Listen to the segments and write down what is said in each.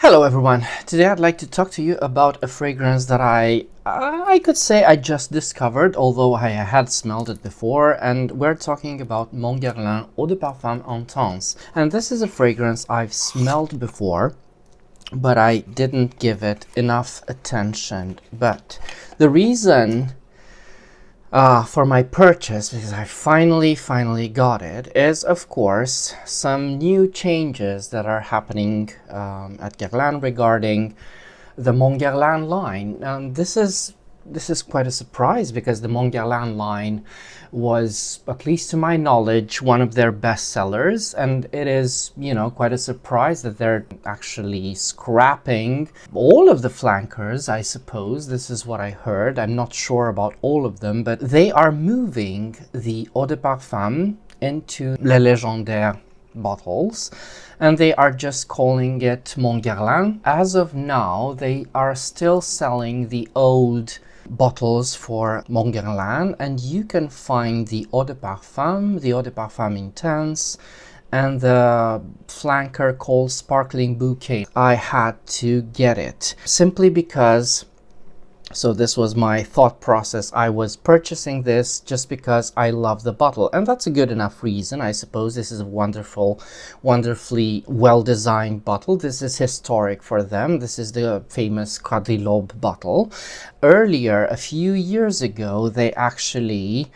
Hello everyone. Today I'd like to talk to you about a fragrance that I could say I just discovered, although I had smelled it before, and we're talking about Mon Guerlain Eau de Parfum Intense. And this is a fragrance I've smelled before, but I didn't give it enough attention. But the reason for my purchase, because I finally got it, is of course some new changes that are happening at Guerlain regarding the Mon Guerlain line. And this is quite a surprise, because the Mon Guerlain line was, at least to my knowledge, one of their best sellers, and it is, quite a surprise that they're actually scrapping all of the flankers. I suppose this is what I heard. I'm not sure about all of them, but they are moving the Eau de Parfum into Les Légendaires bottles, and they are just calling it Mon Guerlain. As of now, they are still selling the old bottles for Mon Guerlain, and you can find the Eau de Parfum, the Eau de Parfum Intense, and the flanker called Sparkling Bouquet. I had to get it simply because, so this was my thought process. I was purchasing this just because I love the bottle, and that's a good enough reason, I suppose. This is a wonderfully well-designed bottle. This is historic for them. This is the famous quadrilobe bottle. Earlier, a few years ago, they actually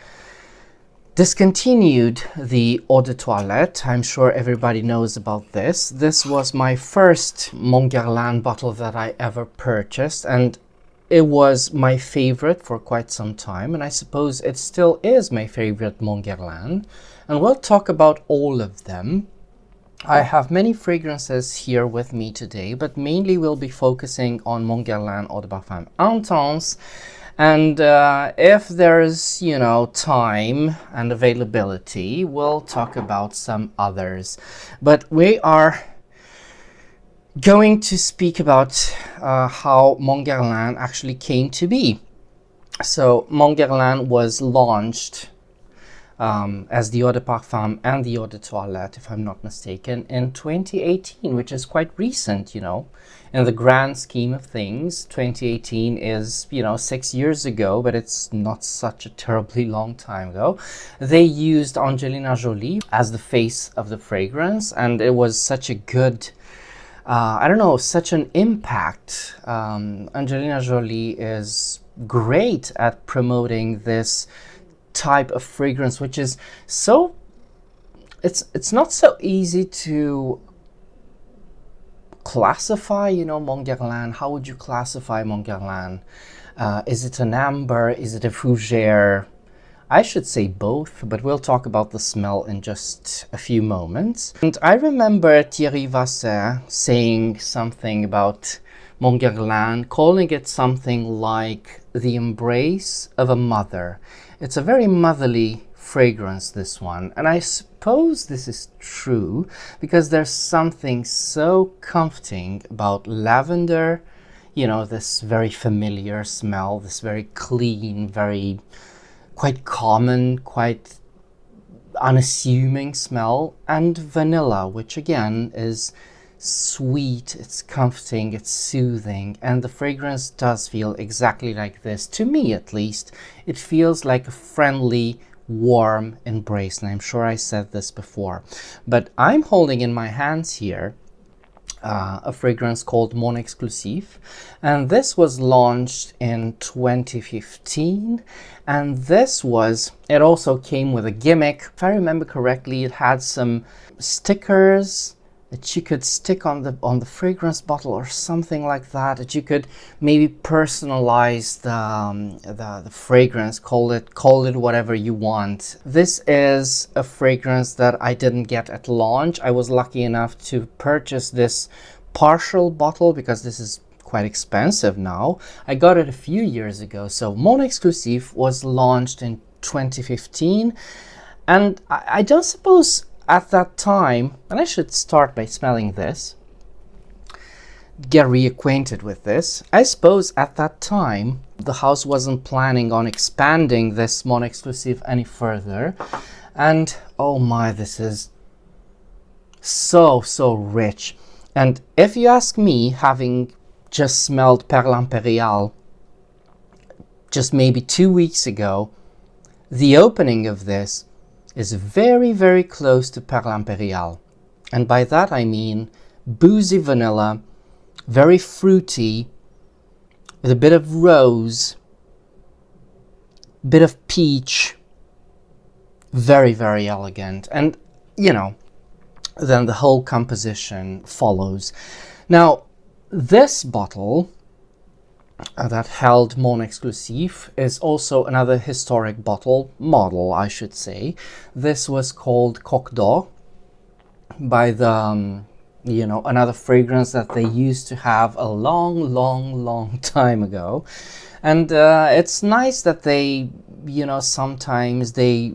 discontinued the Eau de Toilette. I'm sure everybody knows about this. This was my first Mon Guerlain bottle that I ever purchased, and it was my favorite for quite some time, and I suppose it still is my favorite Mon Guerlain. And we'll talk about all of them. I have many fragrances here with me today, but mainly we'll be focusing on Mon Guerlain Eau de Parfum Intense. And if there's, time and availability, we'll talk about some others. But we are going to speak about how Mon Guerlain actually came to be. So Mon Guerlain was launched as the Eau de Parfum and the Eau de Toilette, if I'm not mistaken, in 2018, which is quite recent, in the grand scheme of things. 2018 is, 6 years ago, but it's not such a terribly long time ago. They used Angelina Jolie as the face of the fragrance, and it was such a good such an impact. Angelina Jolie is great at promoting this type of fragrance, which is so, it's not so easy to classify, Mon Guerlain. How would you classify Mon Guerlain? Is it an amber? Is it a fougere? I should say both, but we'll talk about the smell in just a few moments. And I remember Thierry Vasser saying something about Mon Guerlain, calling it something like the embrace of a mother. It's a very motherly fragrance, this one. And I suppose this is true because there's something so comforting about lavender, this very familiar smell, this very clean, very quite common, quite unassuming smell, and vanilla, which again is sweet, it's comforting, it's soothing, and the fragrance does feel exactly like this. To me, at least, it feels like a friendly, warm embrace, and I'm sure I said this before. But I'm holding in my hands here a fragrance called Mon Exclusif, and this was launched in 2015, and it also came with a gimmick. If I remember correctly, it had some stickers that you could stick on the fragrance bottle or something like that, that you could maybe personalize the fragrance, call it whatever you want. This is a fragrance that I didn't get at launch. I was lucky enough to purchase this partial bottle because this is quite expensive now. I got it a few years ago. So Mon Exclusif was launched in 2015, and I don't suppose at that time, and I should start by smelling this, get reacquainted with this. I suppose at that time, the house wasn't planning on expanding this Mon Exclusif any further. And oh my, this is so rich. And if you ask me, having just smelled Perle Impériale just maybe 2 weeks ago, the opening of this is very, very close to Perle Impériale. And by that I mean boozy vanilla, very fruity, with a bit of rose, bit of peach, very, very elegant. And, you know, then the whole composition follows. Now, this bottle that held Mon Exclusif is also another historic bottle, model I should say. This was called Coq d'Or by the, you know, another fragrance that they used to have a long, long, long time ago. And it's nice that they, you know, sometimes they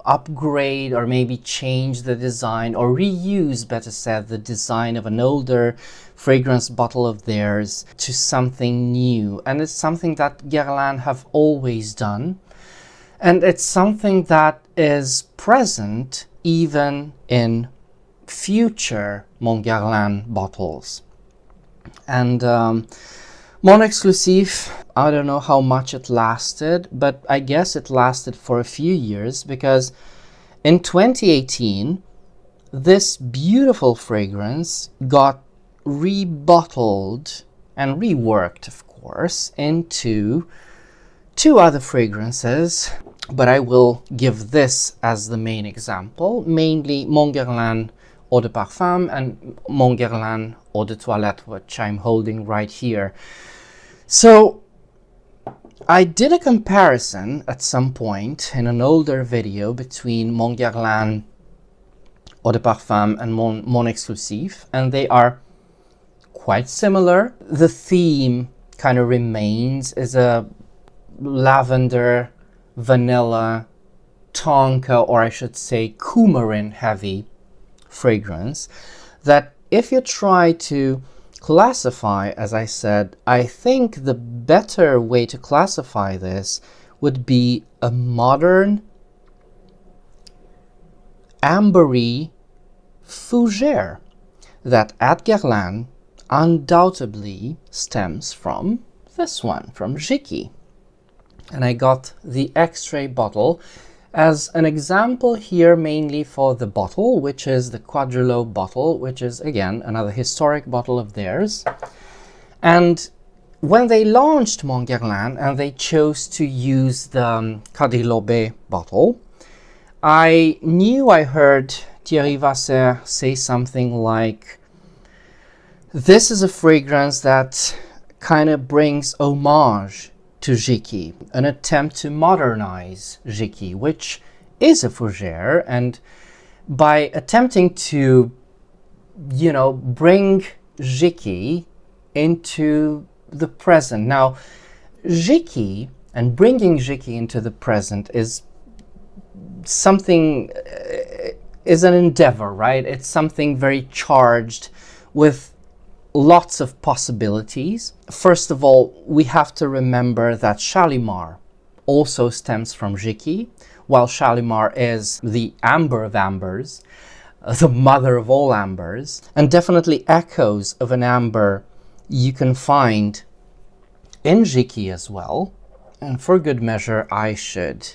upgrade or maybe change the design, or reuse, better said, the design of an older fragrance bottle of theirs to something new. And it's something that Guerlain have always done, and it's something that is present even in future Mon Guerlain bottles. And Mon Exclusif, I don't know how much it lasted, but I guess it lasted for a few years, because in 2018 this beautiful fragrance got rebottled and reworked, of course, into 2 other fragrances, but I will give this as the main example, mainly Mon Guerlain Eau de Parfum and Mon Guerlain Eau de Toilette, which I'm holding right here. So I did a comparison at some point in an older video between Mon Guerlain Eau de Parfum and Mon Exclusif, and they are quite similar. The theme kind of remains, is a lavender, vanilla, tonka, or I should say coumarin heavy fragrance that, if you try to classify, as I said, I think the better way to classify this would be a modern ambery fougere that at Guerlain undoubtedly stems from this one, from Jicky. And I got the X-ray bottle as an example here, mainly for the bottle, which is the Quadrilo bottle, which is again another historic bottle of theirs. And when they launched Mon Guerlain and they chose to use the Quadrilobe bottle, I knew I heard Thierry Vasser say something like, this is a fragrance that kind of brings homage to Jicky, an attempt to modernize Jicky, which is a fougere, and by attempting to, you know, bring Jicky into the present. Now, Jicky and bringing Jicky into the present is something, is an endeavor, right? It's something very charged with lots of possibilities. First of all, we have to remember that Shalimar also stems from Jicky, while Shalimar is the amber of ambers, the mother of all ambers, and definitely echoes of an amber you can find in Jicky as well. And for good measure, I should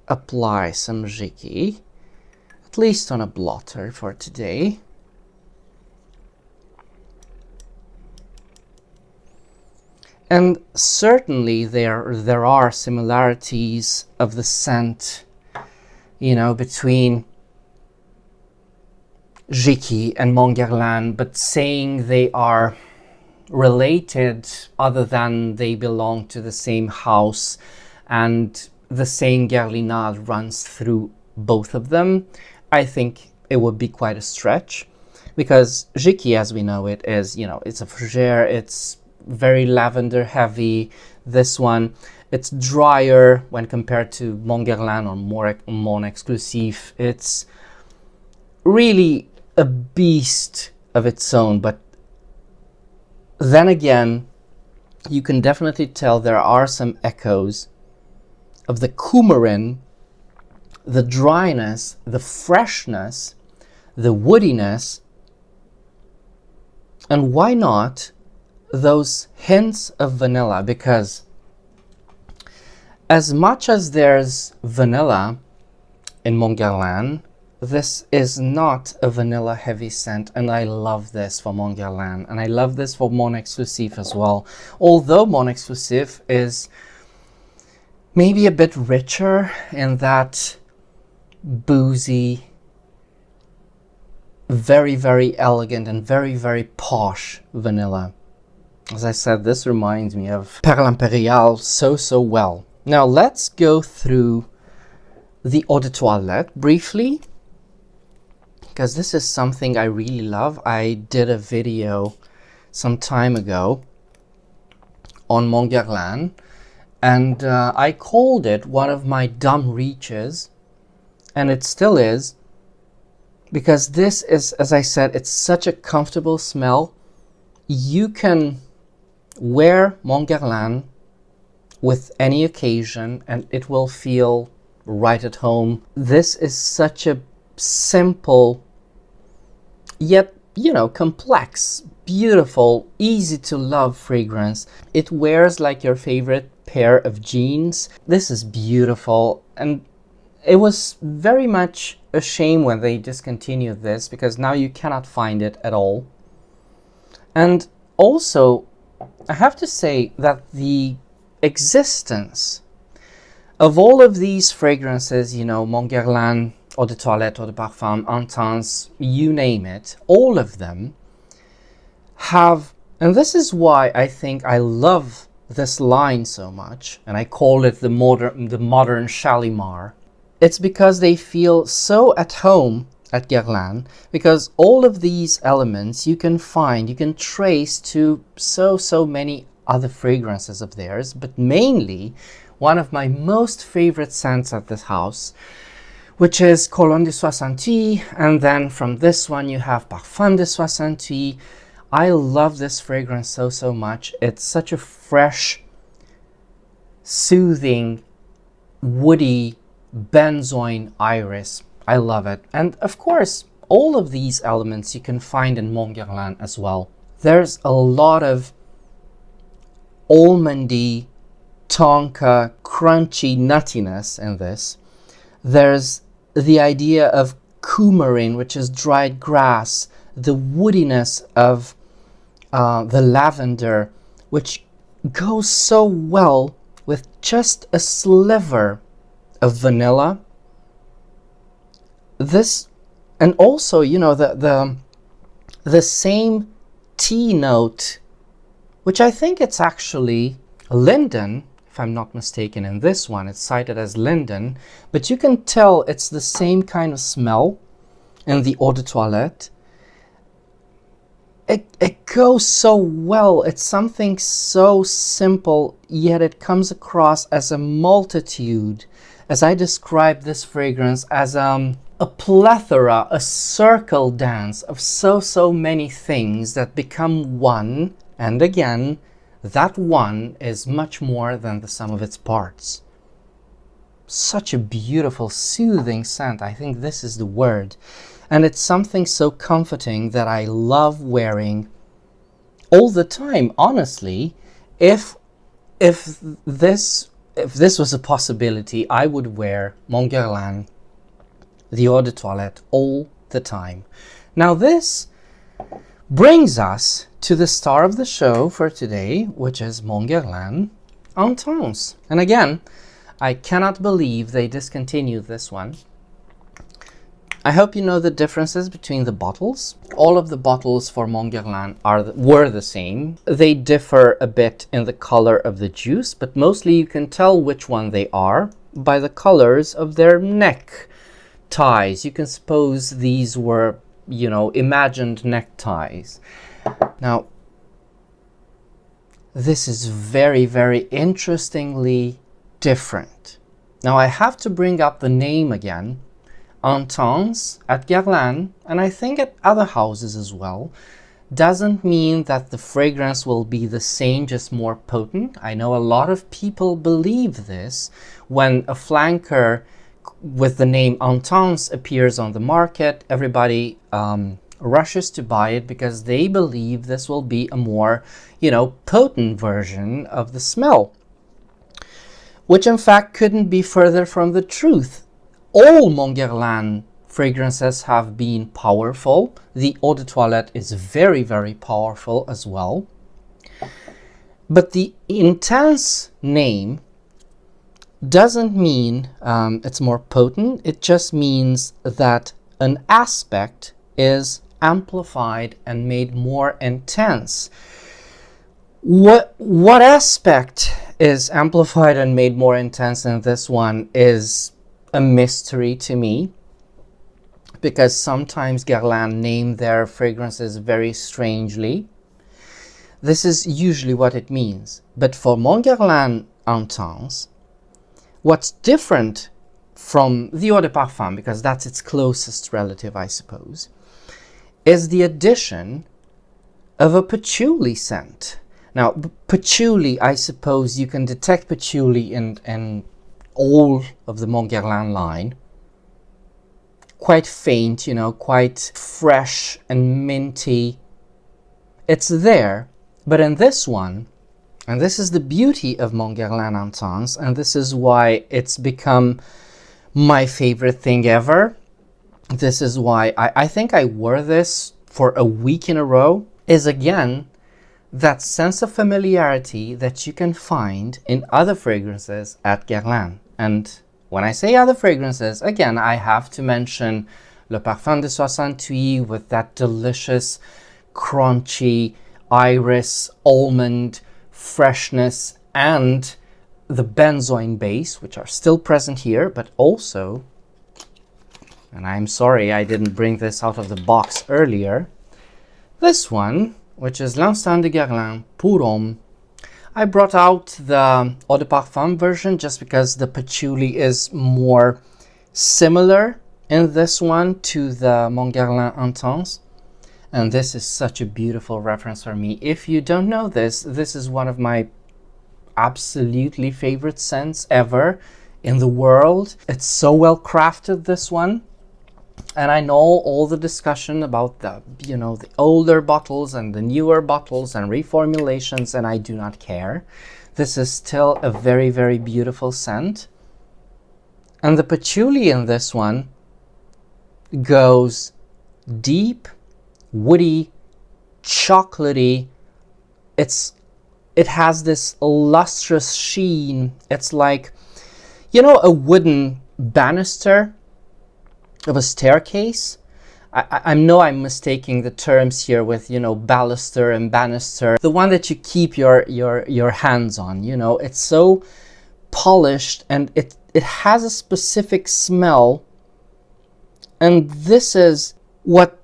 apply some Jicky, at least on a blotter for today. And certainly there are similarities of the scent, you know, between Jicky and Mon Guerlain, but saying they are related other than they belong to the same house and the same Guerlinade runs through both of them, I think it would be quite a stretch, because Jicky, as we know it, is, you know, it's a fougere, it's very lavender heavy. This one, it's drier when compared to Mon Guerlain or Mon Exclusif. It's really a beast of its own, but then again, you can definitely tell there are some echoes of the coumarin, the dryness, the freshness, the woodiness And why not those hints of vanilla? Because as much as there's vanilla in Mon Guerlain, this is not a vanilla heavy scent, and I love this for Mon Guerlain, and I love this for Mon Exclusif as well. Although Mon Exclusif is maybe a bit richer in that boozy, very, very elegant and very, very posh vanilla. As I said, this reminds me of Perle Impériale so well. Now let's go through the Eau de Toilette briefly, because this is something I really love. I did a video some time ago on Mon Guerlain, and I called it one of my dumb reaches, and it still is, because this is, as I said, it's such a comfortable smell. You can wear Mon Guerlain with any occasion and it will feel right at home. This is such a simple yet, you know, complex, beautiful, easy to love fragrance. It wears like your favorite pair of jeans. This is beautiful, and it was very much a shame when they discontinued this, because now you cannot find it at all. And also, I have to say that the existence of all of these fragrances, you know, Mon Guerlain, Eau de Toilette, Eau de Parfum, Intense, you name it, all of them have, and this is why I think I love this line so much, and I call it the modern Shalimar. It's because they feel so at home at Guerlain, because all of these elements you can find, you can trace to so many other fragrances of theirs, but mainly one of my most favorite scents at this house, which is Cologne de Soixante, and then from this one you have Parfum de Soixante. I love this fragrance so much. It's such a fresh, soothing, woody, benzoin iris. I love it. And of course, all of these elements you can find in Mon Guerlain as well. There's a lot of almondy, tonka, crunchy nuttiness in this. There's the idea of coumarin, which is dried grass, the woodiness of the lavender, which goes so well with just a sliver of vanilla. This, and also, you know, the same tea note, which I think it's actually linden, if I'm not mistaken. In this one it's cited as linden, but you can tell it's the same kind of smell in the Eau de Toilette. It goes so well. It's something so simple, yet it comes across as a multitude. As I describe this fragrance as a plethora, a circle dance of so many things that become one, and again, that one is much more than the sum of its parts. Such a beautiful, soothing scent. I think this is the word. And it's something so comforting that I love wearing all the time. Honestly, if this was a possibility, I would wear Mon Guerlain, the Eau de Toilette, all the time. Now this brings us to the star of the show for today, which is Mon Guerlain Intense. And again, I cannot believe they discontinued this one. I hope you know the differences between the bottles. All of the bottles for Mon Guerlain were the same. They differ a bit in the color of the juice, but mostly you can tell which one they are by the colors of their neck ties. You can suppose these were, you know, imagined neckties. Now, this is very interestingly different. Now, I have to bring up the name again. Intense at Guerlain, and I think at other houses as well, doesn't mean that the fragrance will be the same, just more potent. I know a lot of people believe this when a flanker with the name Intense appears on the market. Everybody rushes to buy it because they believe this will be a more, potent version of the smell, which in fact couldn't be further from the truth. All Mon Guerlain fragrances have been powerful. The Eau de Toilette is very, very powerful as well. But the Intense name doesn't mean it's more potent. It just means that an aspect is amplified and made more intense. What aspect is amplified and made more intense in this one is a mystery to me, because sometimes Guerlain name their fragrances very strangely. This is usually what it means. But for Mon Guerlain Intense, what's different from the Eau de Parfum, because that's its closest relative, I suppose, is the addition of a patchouli scent. Now, patchouli, I suppose you can detect patchouli in all of the Mon Guerlain line. Quite faint, quite fresh and minty. It's there, but in this one, and this is the beauty of Mon Guerlain Intense, and this is why it's become my favorite thing ever. This is why I think I wore this for a week in a row, is again that sense of familiarity that you can find in other fragrances at Guerlain. And when I say other fragrances, again, I have to mention Le Parfum de 68 with that delicious, crunchy iris, almond freshness, and the benzoin base, which are still present here, but also, and I'm sorry I didn't bring this out of the box earlier, this one, which is L'Instant de Guerlain Pour Homme. I brought out the Eau de Parfum version just because the patchouli is more similar in this one to the Mon Guerlain Intense. And this is such a beautiful reference for me. If you don't know this, this is one of my absolutely favorite scents ever in the world. It's so well crafted, this one. And I know all the discussion about the older bottles and the newer bottles and reformulations, and I do not care. This is still a very, very beautiful scent. And the patchouli in this one goes deep, woody, chocolatey. It has this lustrous sheen. It's like, a wooden banister of a staircase. I know I'm mistaking the terms here with, baluster and banister. The one that you keep your hands on, it's so polished, and it has a specific smell. And this is what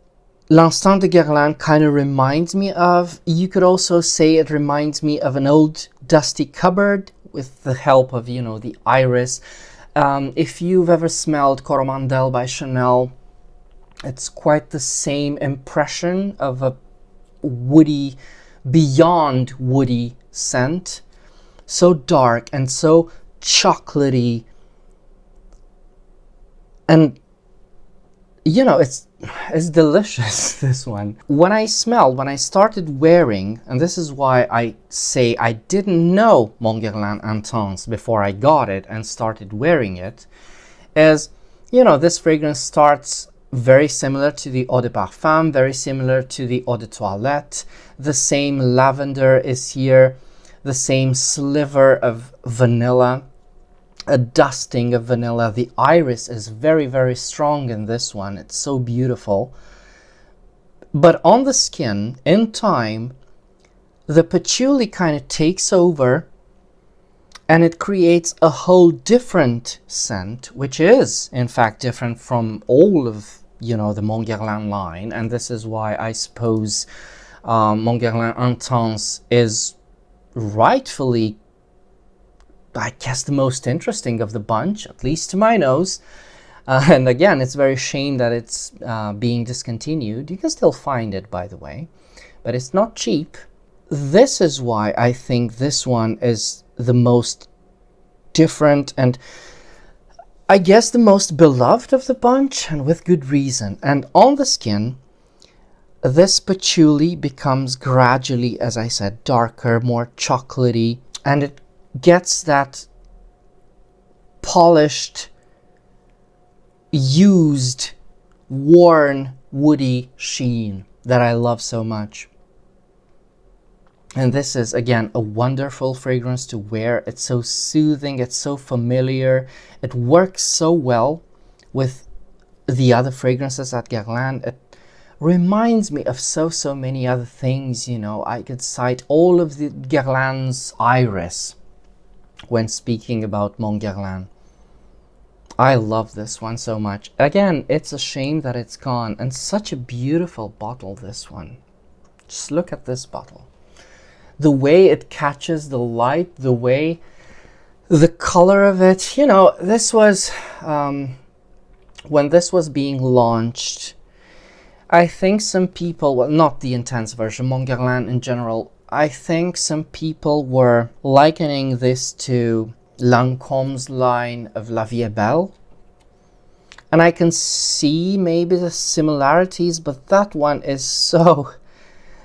L'Instant de Guerlain kind of reminds me of. You could also say it reminds me of an old dusty cupboard with the help of, the iris. If you've ever smelled Coromandel by Chanel, it's quite the same impression of a woody, beyond woody scent. So dark and so chocolatey. And, it's delicious, this one. When I started wearing, and this is why I say I didn't know Mon Guerlain Intense before I got it and started wearing it, is, this fragrance starts very similar to the Eau de Parfum, very similar to the Eau de Toilette. The same lavender is here, the same sliver of vanilla, a dusting of vanilla. The iris is very, very strong in this one. It's so beautiful. But on the skin, in time, the patchouli kind of takes over, and it creates a whole different scent, which is, in fact, different from all of, the Mon Guerlain line. And this is why I suppose Mon Guerlain Intense is rightfully, I guess, the most interesting of the bunch, at least to my nose. And again, it's very shame that it's being discontinued. You can still find it, by the way, but it's not cheap. This is why I think this one is the most different and I guess the most beloved of the bunch, and with good reason. And on the skin, this patchouli becomes gradually, as I said, darker, more chocolatey, and it gets that polished, used, worn, woody sheen that I love so much. And this is, again, a wonderful fragrance to wear. It's so soothing, it's so familiar. It works so well with the other fragrances at Guerlain. It reminds me of so many other things, you know. I could cite all of the Guerlain's iris when speaking about Mon Guerlain. I love this one so much. Again, it's a shame that it's gone. And such a beautiful bottle, this one. Just look at this bottle. The way it catches the light, the way, the color of it. You know, this was, when this was being launched, I think some people, well, not the intense version, Mon Guerlain in general, I think some people were likening this to Lancome's line of La Vie est Belle. And I can see maybe the similarities, but that one is so,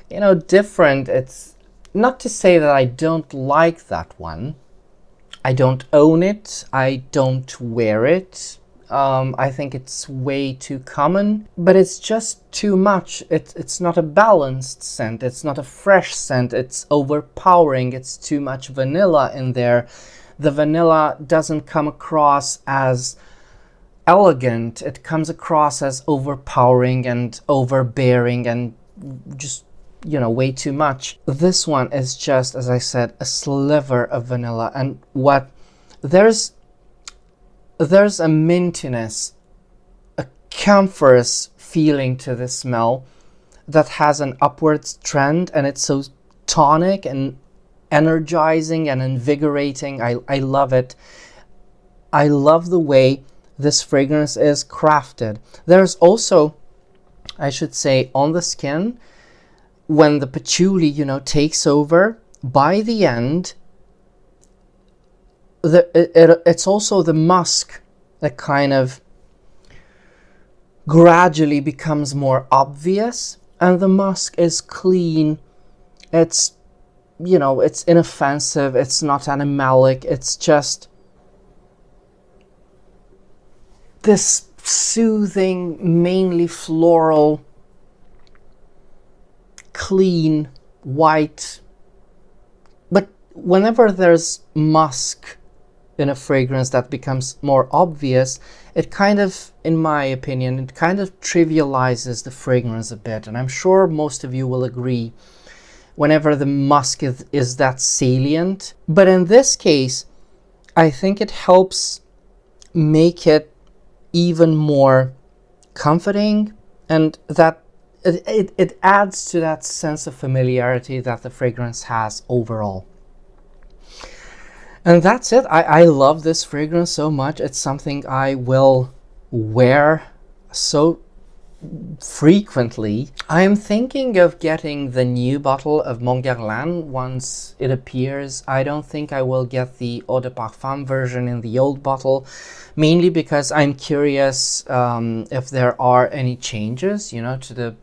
you know, different. It's not to say that I don't like that one. I don't own it. I don't wear it. I think it's way too common, but it's just too much. It's not a balanced scent. It's not a fresh scent. It's overpowering. It's too much vanilla in there. The vanilla doesn't come across as elegant. It comes across as overpowering and overbearing and just, you know, way too much. This one is just, as I said, a sliver of vanilla, and what there's a mintiness, a camphorous feeling to the smell that has an upwards trend, and it's so tonic and energizing and invigorating. I love it. I love the way this fragrance is crafted. There's also, I should say, on the skin, when the patchouli, you know, takes over, by the end, it's also the musk that kind of gradually becomes more obvious, and the musk is clean. It's, you know, it's inoffensive. It's not animalic. It's just this soothing, mainly floral, clean, white. But whenever there's musk in a fragrance that becomes more obvious, it kind of, in my opinion, it kind of trivializes the fragrance a bit. And I'm sure most of you will agree whenever the musk is that salient. But in this case, I think it helps make it even more comforting, and that it adds to that sense of familiarity that the fragrance has overall. And that's it. I love this fragrance so much. It's something I will wear so frequently. I am thinking of getting the new bottle of Mon Guerlain once it appears. I don't think I will get the Eau de Parfum version in the old bottle, mainly because I'm curious if there are any changes, you know, to the,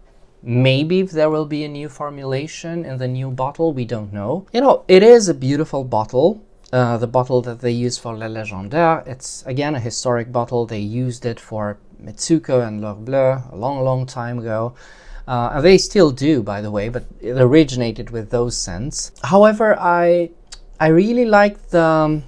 maybe if there will be a new formulation in the new bottle. We don't know. You know, it is a beautiful bottle. The bottle that they use for Les Légendaires, it's again a historic bottle. They used it for Metsuko and L'Or Bleu a long time ago. And they still do, by the way, but it originated with those scents. However, I really like the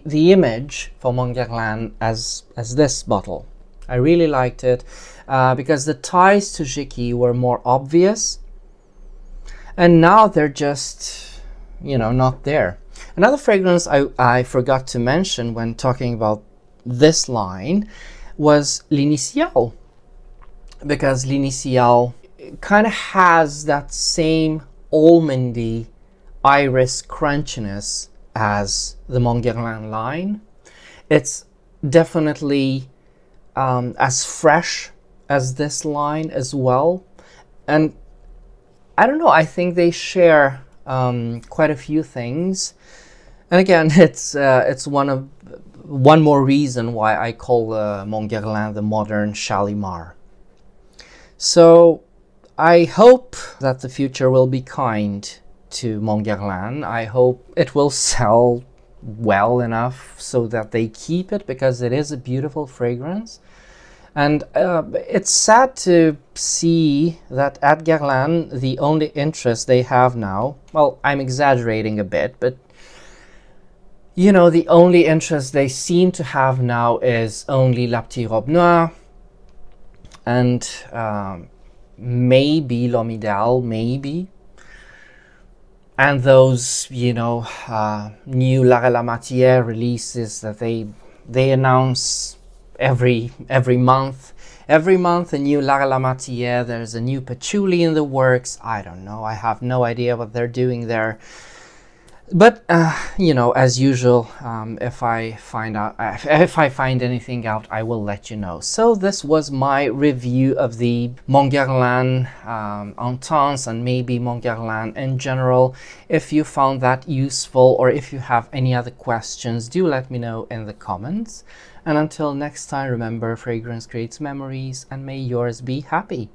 image for Mon Guerlain as this bottle. I really liked it because the ties to Jicky were more obvious, and now they're just, you know, not there. Another fragrance I forgot to mention when talking about this line was L'Initiale, because L'Initiale kind of has that same almondy iris crunchiness as the Mon Guerlain line. It's definitely as fresh as this line as well, and I don't know, I think they share quite a few things. And again, it's one more reason why I call Mon Guerlain the modern Shalimar. So I hope that the future will be kind to Mon Guerlain. I hope it will sell well enough so that they keep it, because it is a beautiful fragrance. And it's sad to see that at Guerlain, the only interest they have now, well, I'm exaggerating a bit, but you know, the only interest they seem to have now is only La Petite Robe Noire and maybe L'Homme Idéal, maybe. And those, you know, new L'Arrêt La Matière releases that they announce every month. Every month a new L'Arrêt La Matière, there's a new patchouli in the works. I don't know, I have no idea what they're doing there. But you know, as usual, if I find anything out, I will let you know. So this was my review of the Mon Guerlain Intense and maybe Mon Guerlain in general. If you found that useful, or if you have any other questions, do let me know in the comments. And until next time, remember, fragrance creates memories, and may yours be happy.